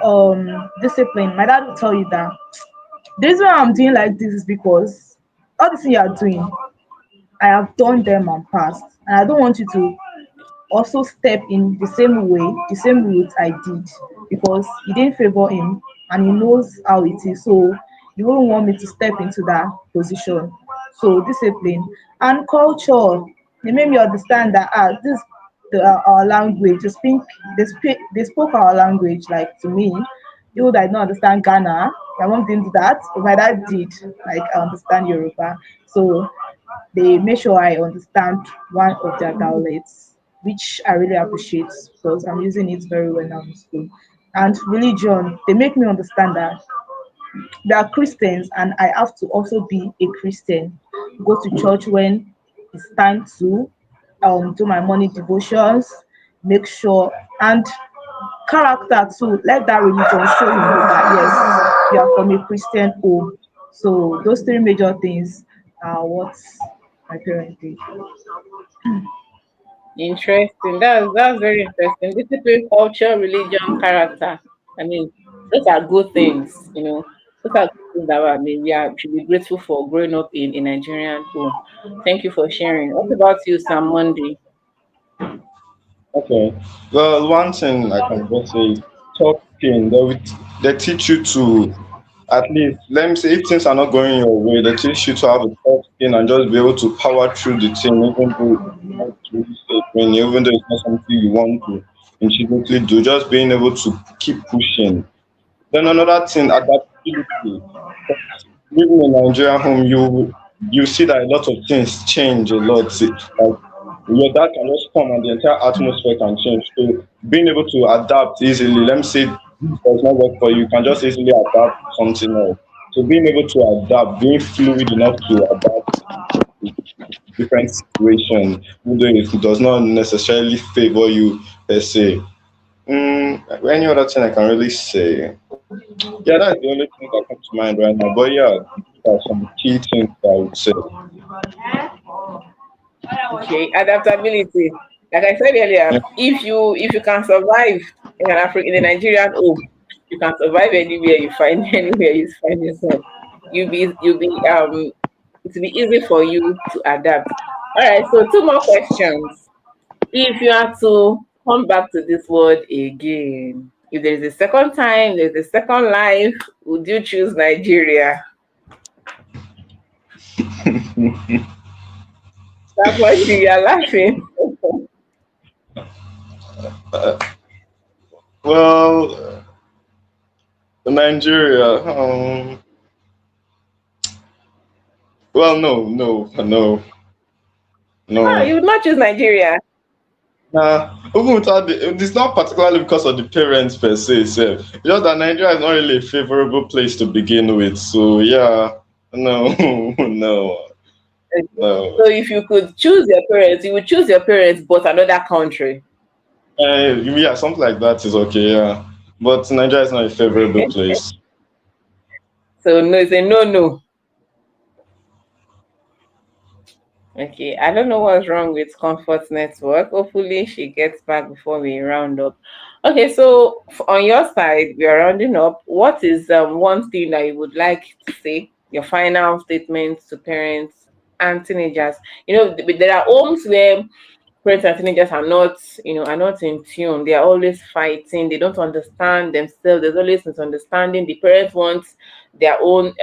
discipline, my dad will tell you that the reason why I'm doing like this is because all the things you are doing, I have done them and passed. And I don't want you to also step in the same way, the same route I did, because he didn't favor him and he knows how it is. So he wouldn't want me to step into that position. So discipline and culture, they made me understand that this our language. They spoke our language like to me. Even though I don't understand Ghana, my mom didn't do that, but my dad did. Like I understand Yoruba. So they make sure I understand one of their dialects, which I really appreciate because I'm using it very well now in school. And religion, they make me understand that they are Christians and I have to also be a Christian. Go to church when it's time to do my morning devotions, make sure and character too. Let that religion show you that yes, you are from a Christian home. So those three major things are what my parents did. Interesting. That's very interesting. Discipline, culture, religion, character. I mean, those are good things, you know. Those are good things that I mean should be grateful for growing up in a Nigerian home. Thank you for sharing. What about you, Sam Monday? Okay. Well, one thing I can just say, talking. They teach you to, at least, let me say, if things are not going your way, they teach you to have a tough skin and just be able to power through the thing, even though it's not really safe, even though it's not something you want to. intrinsically do, just being able to keep pushing. Then another thing, adaptability. Living in a Nigerian home, you see that a lot of things change a lot. Like your dad can just come and the entire atmosphere can change. So being able to adapt easily, let me say this does not work for you, you can just easily adapt to something else. So being able to adapt, being fluid enough to adapt to different situations, even though it does not necessarily favor you per se. Any other thing I can really say? Yeah, that's the only thing that comes to mind right now. But yeah, these are some key things I would say. Okay, adaptability. Like I said Yeah. earlier, if you can survive in a Nigerian home, you can survive anywhere you find anywhere you find yourself. You'll be it'll be easy for you to adapt. All right, so two more questions. If you are to come back to this world again, if there is a second time, there's a second life, would you choose Nigeria? That's what you are laughing. Well, Nigeria. Well, no, no, no, Ah, no. you would not choose Nigeria. Nah, even without it's not particularly because of the parents per se. Sef. Just that Nigeria is not really a favorable place to begin with. So yeah, no, no, no. So if you could choose your parents, you would choose your parents, but another country. Yeah, something like that is okay. Yeah, but Nigeria is not a favorable place. So no, it's a no no. Okay, I don't know what's wrong with Comfort Network. Hopefully, she gets back before we round up. Okay, so on your side, we are rounding up. What is one thing that you would like to say? Your final statements to parents and teenagers. There are homes where parents and teenagers are not in tune. They are always fighting. They don't understand themselves. There's always misunderstanding. The parents want their own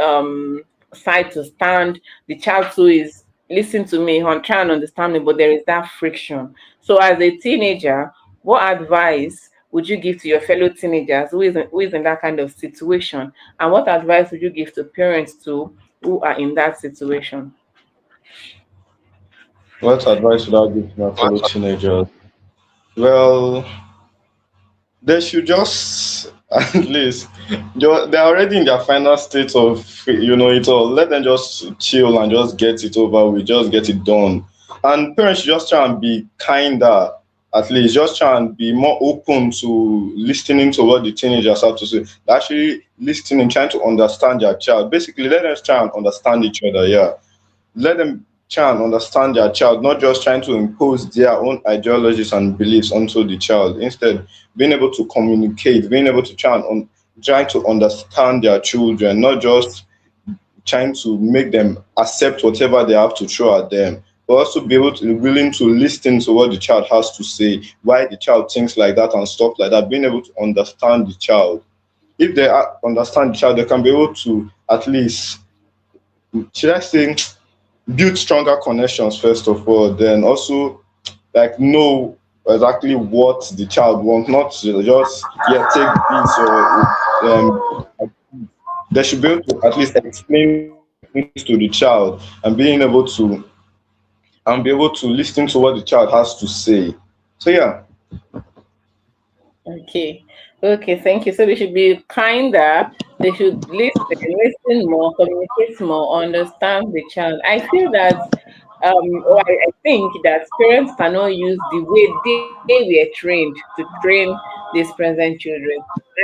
side to stand. The child too is listen to me, I'm trying to understand me, but there is that friction. So as a teenager, what advice would you give to your fellow teenagers who is in that kind of situation? And what advice would you give to parents too who are in that situation? What advice would I give to my fellow teenagers? Well, they should just at least they're already in their final state of it all. Let them just chill and just get it over with, just get it done. And parents should just try and be kinder, at least just try and be more open to listening to what the teenagers have to say. Actually listening, trying to understand their child. Basically let them try and understand each other, yeah. Let them try and understand their child, not just trying to impose their own ideologies and beliefs onto the child. Instead, being able to communicate, being able to try to understand their children, not just trying to make them accept whatever they have to throw at them, but also be able to be willing to listen to what the child has to say, why the child thinks like that and stuff like that. Being able to understand the child. If they understand the child, they can be able to at least, should I say, build stronger connections first of all, then also like know exactly what the child wants, not to just take this or um they should be able to at least explain things to the child and be able to listen to what the child has to say. So yeah. Okay. Okay, thank you. So they should be kinder, they should listen more, communicate more, understand the child. I feel that or I think that parents cannot use the way they were trained to train these present children.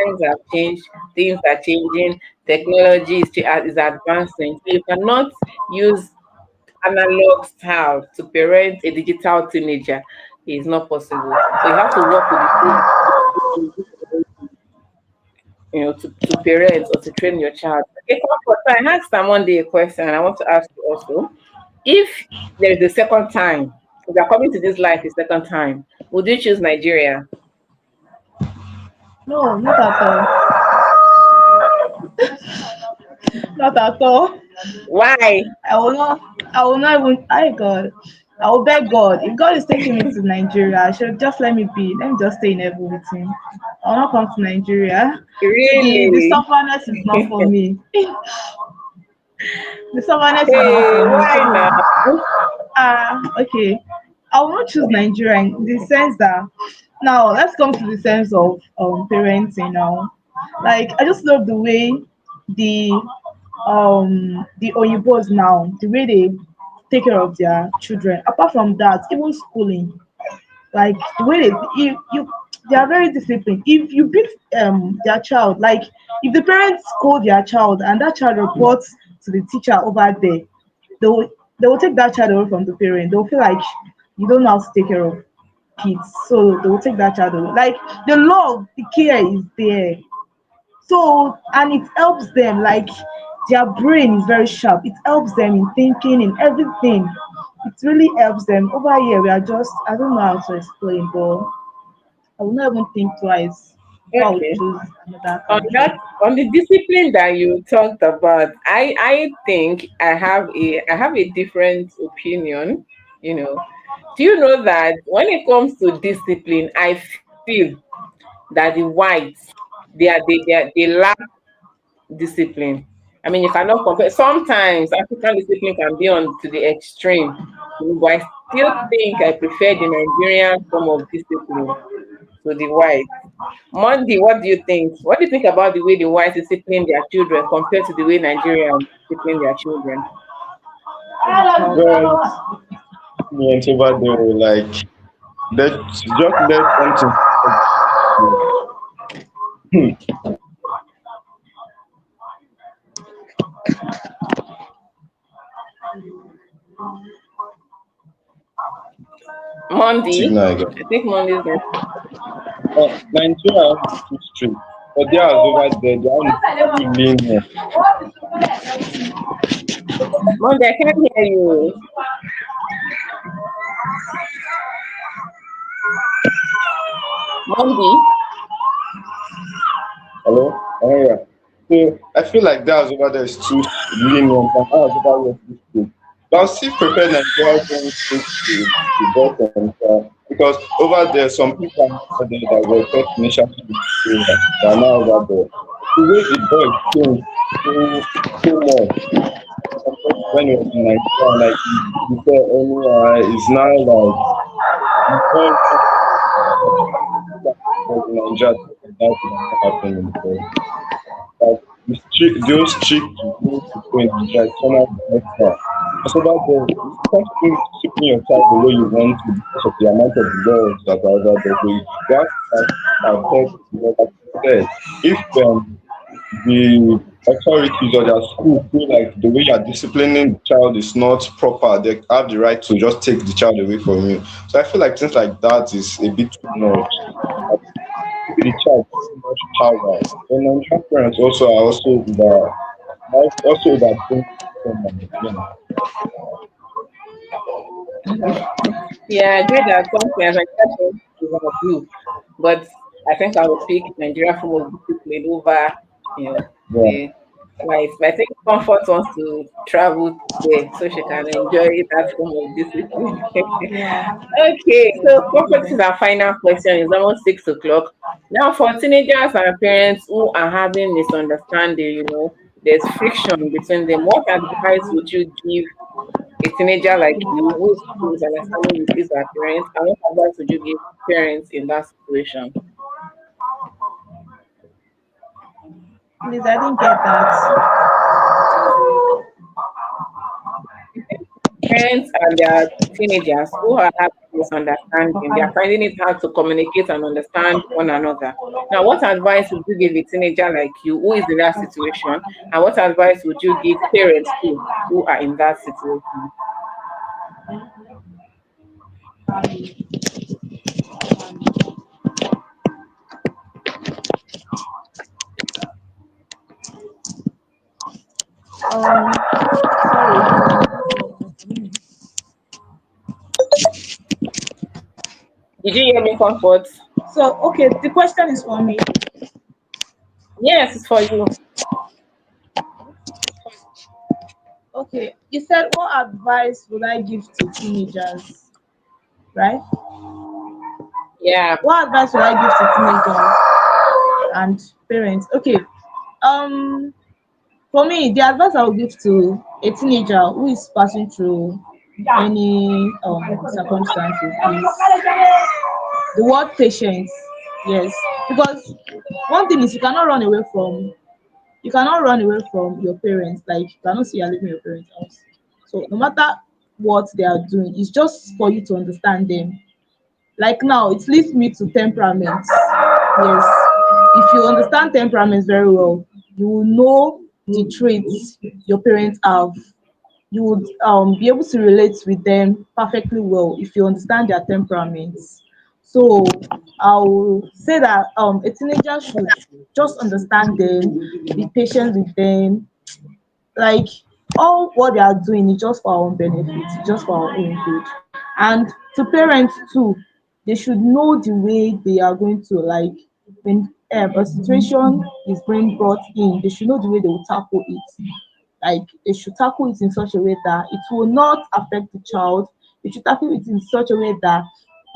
Times have changed, things are changing, technology is advancing. So you cannot use analog style to parent a digital teenager. It's not possible. So you have to work with to parents or to train your child. Okay, comfort. So I asked someone day a question, and I want to ask you also: if there is a second time, if you are coming to this life a second time, would you choose Nigeria? No, not at all. Not at all. Why? I will not. I will not even. I God. I will beg God. If God is taking me to Nigeria, should just let me be. Let me just stay in heaven with him. I'll not come to Nigeria. The Really? stubbornness is not for me. The stubbornness is not Hey, for me. why now? So okay. I will not choose Nigeria in the sense that now let's come to the sense of parenting now. Like I just love the way the the Oyinbos now, the way they take care of their children. Apart from that, even schooling, like the way they are very disciplined. If you beat their child, like if the parents scold their child and that child reports to the teacher over there, they will take that child away from the parent. They'll feel like you don't know how to take care of kids, so they will take that child away. Like the love, the care is there. So and it helps them, like their brain is very sharp. It helps them in thinking, in everything. It really helps them. Over here we are just, I don't know how to explain, but I will not even think twice before I would Okay. choose another On country. that, on the discipline that you talked about, I think I have a different opinion. You know, do you know that when it comes to discipline, I feel that the whites they lack discipline. I mean, you cannot compare. Sometimes African discipline can be on to the extreme, but I still think I prefer the Nigerian form of discipline to the white. Monday, what do you think? What do you think about the way the whites discipline their children compared to the way Nigerians discipline their children? Well, me and over there, like let something. Monday, Signal again. I think Monday is next. Nigeria is too strict, but theirs over there, they are too lenient. Monday, I can't hear you. Monday, Hello? Yeah. So I feel like theirs over there is too lenient and ours over here is too strict. But I'll still prefer Nigeria going straight to bottom because over there, some people are not over there that were taught initially in Nigeria that are now over there. The way the boy changed so much compared to when he was in Nigeria, like he said earlier, is now like more was in Nigeria, that would have not happened before. Like those strict rules people in Nigeria is somehow better. Because over there, you can't even discipline your child the way you want to because of the amount of laws that are over there. So you have to adhere to the laws. Like you said, if the authorities or their school feel like the way you are disciplining the child is not proper, they have the right to just take the child away from you. So I feel like things like that is a bit too much. Like, give the child too much power. And Nigerian parents also are also overdoing them, you know. yeah, I agree that sometimes I can't overdo, but I think I will pick Nigeria form of discipline over, you know, Yeah. the wife. But I think Comfort wants to travel there so she can enjoy that form of discipline. Yeah. Okay, so Comfort, this is our final question. It's almost 6 o'clock. Now, for teenagers and parents who are having misunderstanding, there's friction between them. What advice would you give a teenager like you who is misunderstanding with his or her parents, and what advice would you give parents in that situation? Please, I didn't get that. Parents and their teenagers who are having misunderstanding, they are finding it hard to communicate and understand one another. Now, what advice would you give a teenager like you who is in that situation, and what advice would you give parents too who are in that situation? Sorry. Did you hear me, Comfort? So, okay, the question is for me. Yes, it's for you. Okay, you said what advice would I give to teenagers, right? Yeah. What advice would I give to teenagers and parents? Okay, um, for me, the advice I would give to a teenager who is passing through any circumstances is the word patience. Yes, because one thing is you cannot run away from your parents. Like you cannot say you're leaving your parents' house. So no matter what they are doing, it's just for you to understand them. Like now, it leads me to temperaments. Yes, if you understand temperaments very well, you will know the traits your parents have. You would be able to relate with them perfectly well if you understand their temperaments. So I will say that a teenager should just understand them, be patient with them. Like all what they are doing is just for our own benefit, it's just for our own good. And to parents too, they should know the way they are going to, like, when a situation is being brought in, they should know the way they will tackle it. Like they should tackle it in such a way that it will not affect the child. They should tackle it in such a way that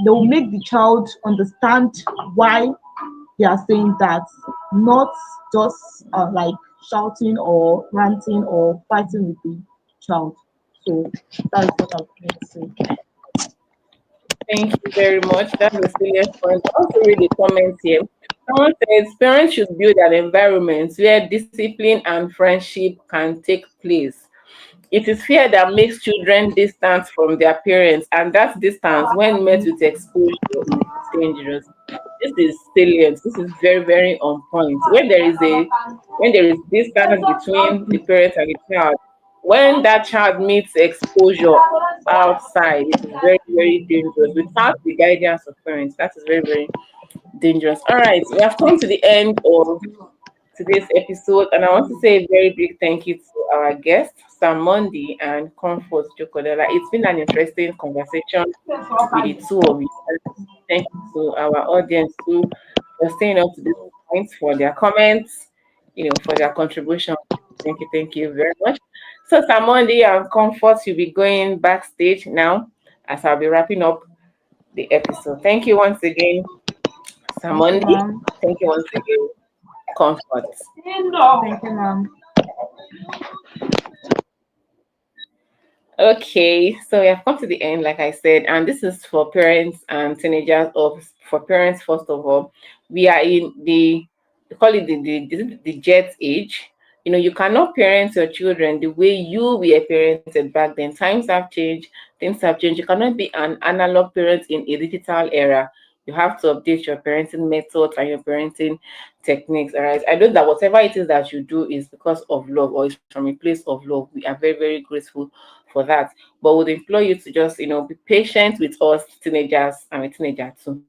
they will make the child understand why they are saying that, not just like shouting or ranting or fighting with the child. So that is what I would like to say. Thank you very much. That's a serious point. I also read the comments here. Someone says parents should build an environment where discipline and friendship can take place. It is fear that makes children distant from their parents, and that distance, when met with exposure, is dangerous. This is salient. This is very, very on point. When there is distance between the parent and the child, when that child meets exposure outside, it is very, very dangerous. Without the guidance of parents, that is very, very dangerous. All right, we have come to the end of today's episode, and I want to say a very big thank you to our guests, Sam Mondi and Comfort Jokodela. It's been an interesting conversation with the two of you. Thank you to our audience too for staying up to this point, for their comments, for their contribution. Thank you very much. So Samondi and Comfort, you'll be going backstage now as I'll be wrapping up the episode. Thank you once again, Thank you, Samondi. ma'am. Thank you once again, Comfort. Thank you, ma'am. Okay, so we have come to the end, like I said, and this is for parents and teenagers. Of For parents, first of all, we are in the we call it the jet age. You cannot parent your children the way you were parented back then. Times have changed, things have changed. You cannot be an analog parent in a digital era. You have to update your parenting methods and your parenting techniques. All right. I know that whatever it is that you do is because of love or is from a place of love. We are very, very grateful for that. But would implore you to just, be patient with us teenagers. I'm a teenager too.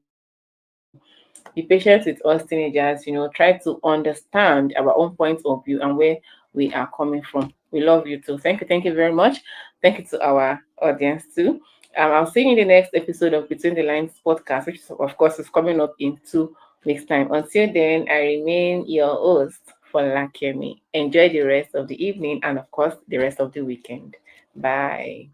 Be patient with us teenagers, try to understand our own point of view and where we are coming from. We love you too. Thank you very much. Thank you to our audience too. I'll see you in the next episode of Between the Lines podcast, which of course is coming up in 2 weeks' time. Until then, I remain your host for Lakemi. Enjoy the rest of the evening and of course the rest of the weekend. Bye.